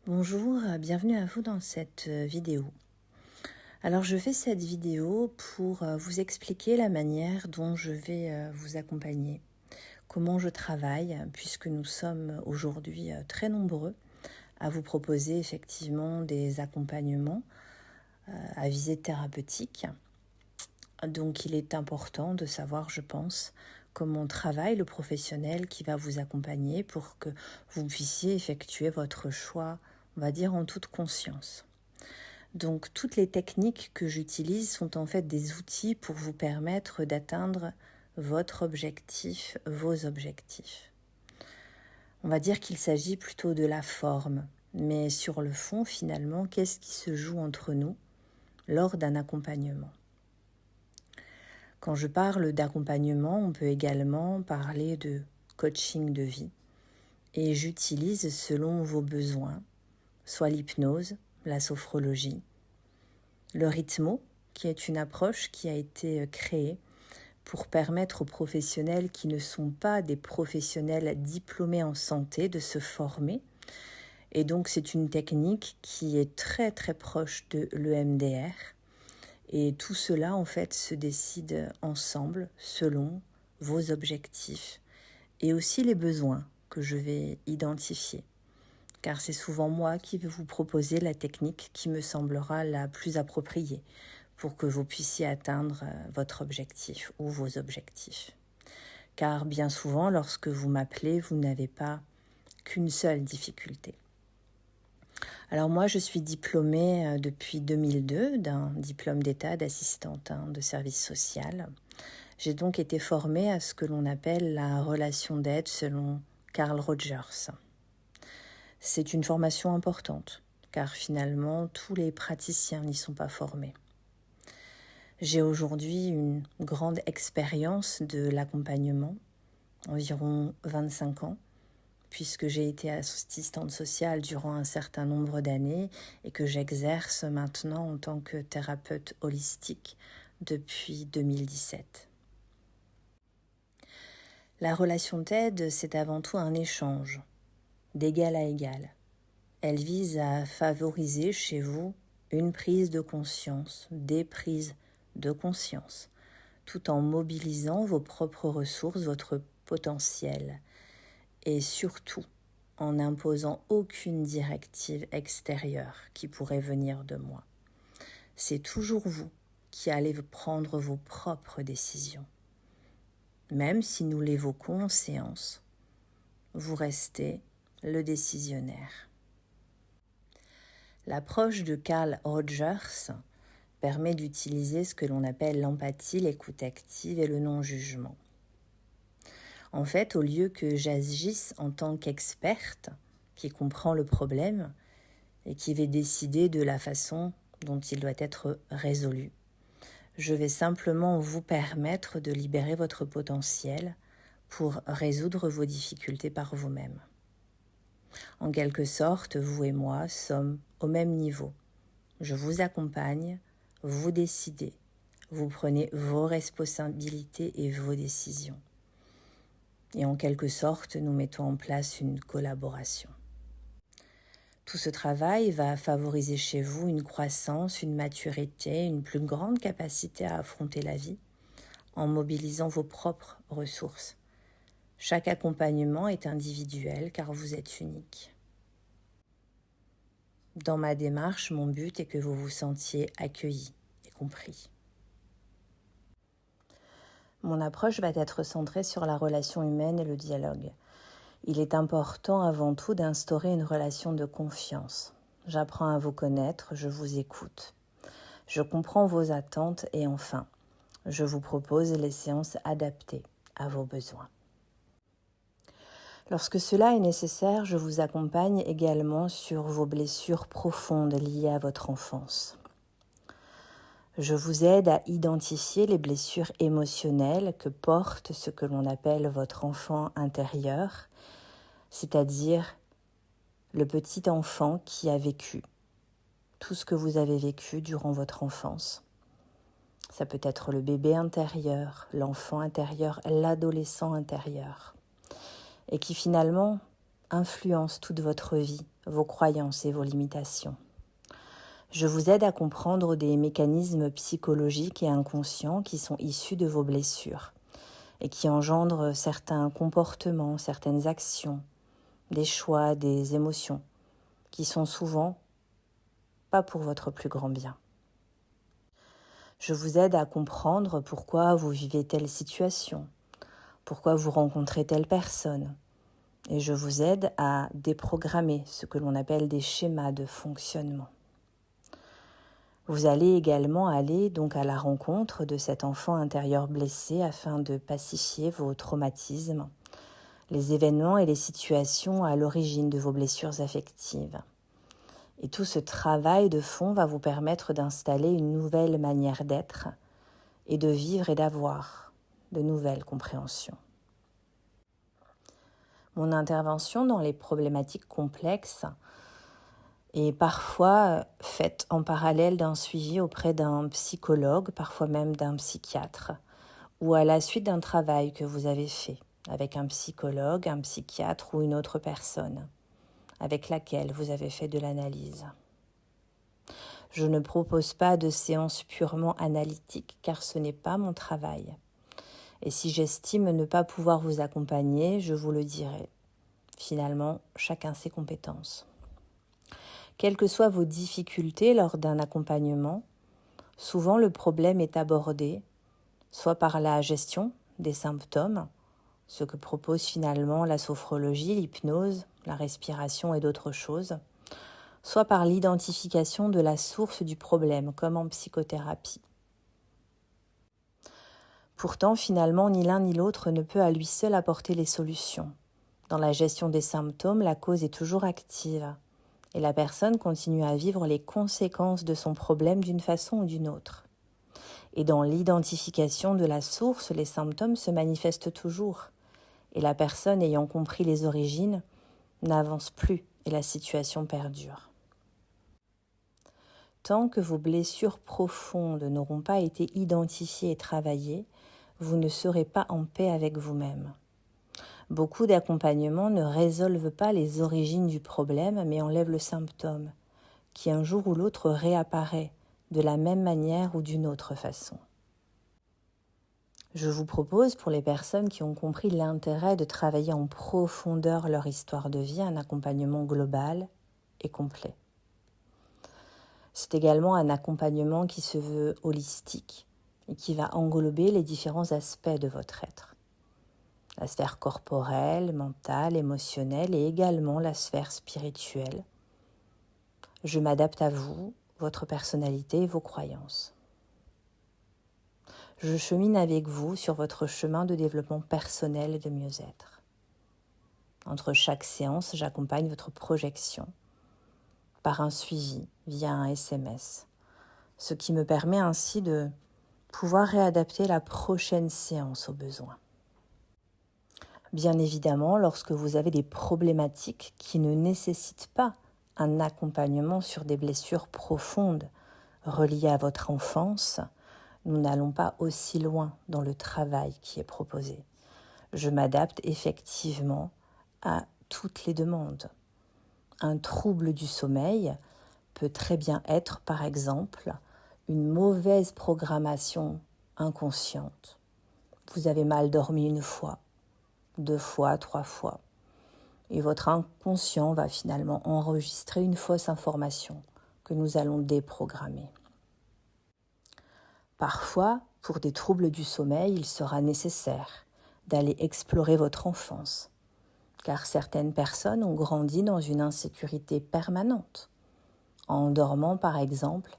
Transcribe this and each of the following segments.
Bonjour, bienvenue à vous dans cette vidéo. Alors je fais cette vidéo pour vous expliquer la manière dont je vais vous accompagner, comment je travaille, puisque nous sommes aujourd'hui très nombreux à vous proposer effectivement des accompagnements à visée thérapeutique. Donc il est important de savoir, je pense, comment travaille le professionnel qui va vous accompagner pour que vous puissiez effectuer votre choix, on va dire en toute conscience. Donc toutes les techniques que j'utilise sont en fait des outils pour vous permettre d'atteindre votre objectif, vos objectifs. On va dire qu'il s'agit plutôt de la forme, mais sur le fond finalement, qu'est-ce qui se joue entre nous lors d'un accompagnement ? Quand je parle d'accompagnement, on peut également parler de coaching de vie et j'utilise selon vos besoins, soit l'hypnose, la sophrologie, le rythmo, qui est une approche qui a été créée pour permettre aux professionnels qui ne sont pas des professionnels diplômés en santé de se former. Et donc c'est une technique qui est très très proche de l'EMDR. Et tout cela en fait se décide ensemble selon vos objectifs et aussi les besoins que je vais identifier. Car c'est souvent moi qui vais vous proposer la technique qui me semblera la plus appropriée pour que vous puissiez atteindre votre objectif ou vos objectifs. Car bien souvent, lorsque vous m'appelez, vous n'avez pas qu'une seule difficulté. Alors moi, je suis diplômée depuis 2002 d'un diplôme d'état d'assistante de service social. J'ai donc été formée à ce que l'on appelle la relation d'aide selon Carl Rogers. C'est une formation importante, car finalement, tous les praticiens n'y sont pas formés. J'ai aujourd'hui une grande expérience de l'accompagnement, environ 25 ans, puisque j'ai été assistante sociale durant un certain nombre d'années et que j'exerce maintenant en tant que thérapeute holistique depuis 2017. La relation d'aide, c'est avant tout un échange, d'égal à égal. Elle vise à favoriser chez vous une prise de conscience, des prises de conscience, tout en mobilisant vos propres ressources, votre potentiel, et surtout en n'imposant aucune directive extérieure qui pourrait venir de moi. C'est toujours vous qui allez prendre vos propres décisions. Même si nous l'évoquons en séance, vous restez le décisionnaire. L'approche de Carl Rogers permet d'utiliser ce que l'on appelle l'empathie, l'écoute active et le non-jugement. En fait, au lieu que j'agisse en tant qu'experte qui comprend le problème et qui va décider de la façon dont il doit être résolu, je vais simplement vous permettre de libérer votre potentiel pour résoudre vos difficultés par vous-même. En quelque sorte, vous et moi sommes au même niveau. Je vous accompagne, vous décidez, vous prenez vos responsabilités et vos décisions. Et en quelque sorte, nous mettons en place une collaboration. Tout ce travail va favoriser chez vous une croissance, une maturité, une plus grande capacité à affronter la vie en mobilisant vos propres ressources. Chaque accompagnement est individuel car vous êtes unique. Dans ma démarche, mon but est que vous vous sentiez accueilli et compris. Mon approche va être centrée sur la relation humaine et le dialogue. Il est important avant tout d'instaurer une relation de confiance. J'apprends à vous connaître, je vous écoute. Je comprends vos attentes et enfin, je vous propose les séances adaptées à vos besoins. Lorsque cela est nécessaire, je vous accompagne également sur vos blessures profondes liées à votre enfance. Je vous aide à identifier les blessures émotionnelles que porte ce que l'on appelle votre enfant intérieur, c'est-à-dire le petit enfant qui a vécu tout ce que vous avez vécu durant votre enfance. Ça peut être le bébé intérieur, l'enfant intérieur, l'adolescent intérieur, et qui finalement influencent toute votre vie, vos croyances et vos limitations. Je vous aide à comprendre des mécanismes psychologiques et inconscients qui sont issus de vos blessures et qui engendrent certains comportements, certaines actions, des choix, des émotions qui sont souvent pas pour votre plus grand bien. Je vous aide à comprendre pourquoi vous vivez telle situation, pourquoi vous rencontrez telle personne, et je vous aide à déprogrammer ce que l'on appelle des schémas de fonctionnement. Vous allez également aller donc à la rencontre de cet enfant intérieur blessé afin de pacifier vos traumatismes, les événements et les situations à l'origine de vos blessures affectives. Et tout ce travail de fond va vous permettre d'installer une nouvelle manière d'être et de vivre et d'avoir de nouvelles compréhensions. Mon intervention dans les problématiques complexes est parfois faite en parallèle d'un suivi auprès d'un psychologue, parfois même d'un psychiatre, ou à la suite d'un travail que vous avez fait avec un psychologue, un psychiatre ou une autre personne avec laquelle vous avez fait de l'analyse. Je ne propose pas de séance purement analytique car ce n'est pas mon travail. Et si j'estime ne pas pouvoir vous accompagner, je vous le dirai. Finalement, chacun ses compétences. Quelles que soient vos difficultés lors d'un accompagnement, souvent le problème est abordé, soit par la gestion des symptômes, ce que propose finalement la sophrologie, l'hypnose, la respiration et d'autres choses, soit par l'identification de la source du problème, comme en psychothérapie. Pourtant, finalement, ni l'un ni l'autre ne peut à lui seul apporter les solutions. Dans la gestion des symptômes, la cause est toujours active et la personne continue à vivre les conséquences de son problème d'une façon ou d'une autre. Et dans l'identification de la source, les symptômes se manifestent toujours et la personne ayant compris les origines n'avance plus et la situation perdure. Tant que vos blessures profondes n'auront pas été identifiées et travaillées, vous ne serez pas en paix avec vous-même. Beaucoup d'accompagnements ne résolvent pas les origines du problème, mais enlèvent le symptôme, qui un jour ou l'autre réapparaît de la même manière ou d'une autre façon. Je vous propose, pour les personnes qui ont compris l'intérêt de travailler en profondeur leur histoire de vie, un accompagnement global et complet. C'est également un accompagnement qui se veut holistique et qui va englober les différents aspects de votre être. La sphère corporelle, mentale, émotionnelle et également la sphère spirituelle. Je m'adapte à vous, votre personnalité et vos croyances. Je chemine avec vous sur votre chemin de développement personnel et de mieux-être. Entre chaque séance, j'accompagne votre projection par un suivi via un SMS, ce qui me permet ainsi de pouvoir réadapter la prochaine séance aux besoins. Bien évidemment, lorsque vous avez des problématiques qui ne nécessitent pas un accompagnement sur des blessures profondes reliées à votre enfance, nous n'allons pas aussi loin dans le travail qui est proposé. Je m'adapte effectivement à toutes les demandes. Un trouble du sommeil peut très bien être, par exemple, une mauvaise programmation inconsciente. Vous avez mal dormi une fois, 2 fois, 3 fois. Et votre inconscient va finalement enregistrer une fausse information que nous allons déprogrammer. Parfois, pour des troubles du sommeil, il sera nécessaire d'aller explorer votre enfance, car certaines personnes ont grandi dans une insécurité permanente, en dormant par exemple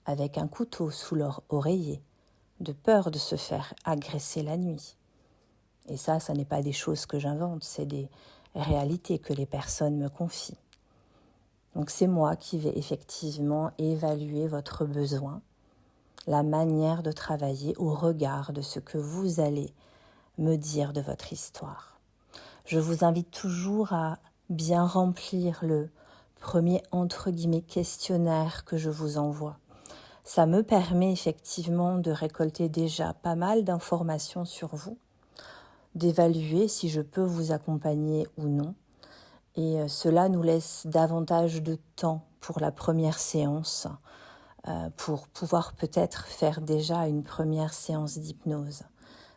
avec un couteau sous leur oreiller, de peur de se faire agresser la nuit. Et ça n'est pas des choses que j'invente, c'est des réalités que les personnes me confient. Donc c'est moi qui vais effectivement évaluer votre besoin, la manière de travailler au regard de ce que vous allez me dire de votre histoire. Je vous invite toujours à bien remplir le premier entre guillemets questionnaire que je vous envoie. Ça me permet effectivement de récolter déjà pas mal d'informations sur vous, d'évaluer si je peux vous accompagner ou non, Et cela nous laisse davantage de temps pour la première séance, pour pouvoir peut-être faire déjà une première séance d'hypnose.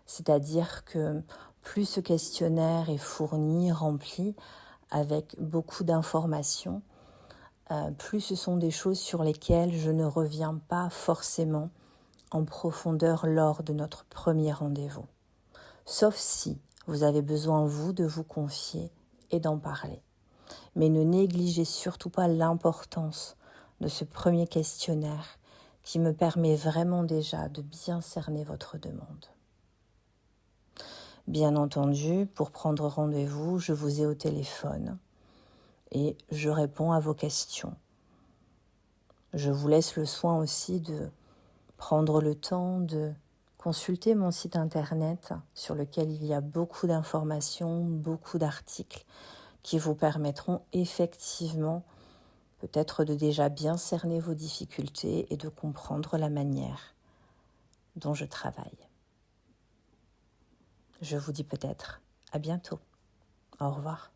C'est-à-dire que plus ce questionnaire est fourni, rempli, avec beaucoup d'informations, plus ce sont des choses sur lesquelles je ne reviens pas forcément en profondeur lors de notre premier rendez-vous. Sauf si vous avez besoin, vous, de vous confier et d'en parler. Mais ne négligez surtout pas l'importance de ce premier questionnaire qui me permet vraiment déjà de bien cerner votre demande. Bien entendu, pour prendre rendez-vous, je vous ai au téléphone et je réponds à vos questions. Je vous laisse le soin aussi de prendre le temps de consulter mon site internet sur lequel il y a beaucoup d'informations, beaucoup d'articles qui vous permettront effectivement peut-être de déjà bien cerner vos difficultés et de comprendre la manière dont je travaille. Je vous dis peut-être à bientôt. Au revoir.